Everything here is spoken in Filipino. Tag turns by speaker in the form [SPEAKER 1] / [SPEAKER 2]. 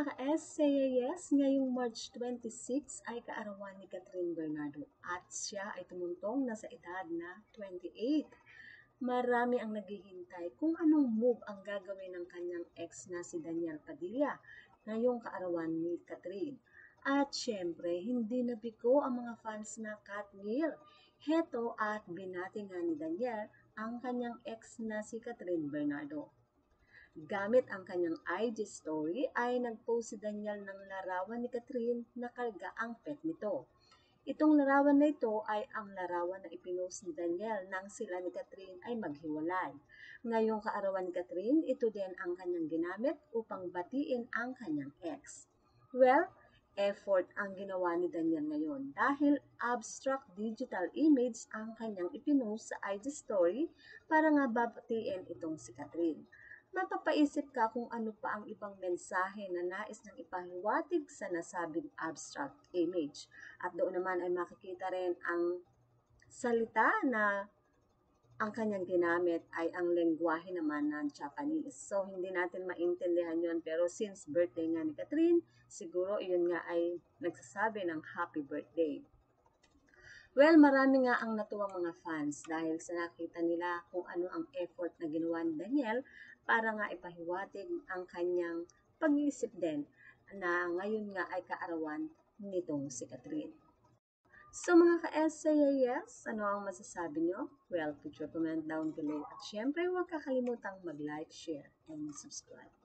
[SPEAKER 1] ka-SCAS, ngayong March 26 ay kaarawan ni Catherine Bernardo at siya ay tumuntong na sa edad na 28. Marami ang naghihintay kung anong move ang gagawin ng kanyang ex na si Daniel Padilla ngayong kaarawan ni Catherine. At syempre, hindi nabiko ang mga fans na Katniel. Heto at binati nga ni Daniel ang kanyang ex na si Catherine Bernardo. Gamit ang kanyang IG story ay nag-post si Daniel ng larawan ni Catherine na karga ang pet nito. Itong larawan na ito ay ang larawan na ipinost ni Daniel nang sila ni Catherine ay maghiwalay. Ngayong kaarawan ni Catherine, ito din ang kanyang ginamit upang batiin ang kanyang ex. Well, effort ang ginawa ni Daniel ngayon dahil abstract digital image ang kanyang ipinost sa IG story para nga babatiin itong si Catherine. Mapapaisip ka kung ano pa ang ibang mensahe na nais nang ipahiwatig sa nasabing abstract image. At doon naman ay makikita rin ang salita na ang kanyang ginamit ay ang lengguwahe naman ng Japanese. So, hindi natin maintindihan yon, pero since birthday nga ni Catherine, siguro iyon nga ay nagsasabi ng happy birthday. Well, marami nga ang natuwang mga fans dahil sa nakita nila kung ano ang effort na ginawa ni Daniel para nga ipahiwatig ang kanyang pag-iisip din na ngayon nga ay kaarawan nitong si Catherine. So mga ka-SCAS, ano ang masasabi nyo? Well, put your comment down below. At syempre, huwag kakalimutang mag-like, share, and subscribe.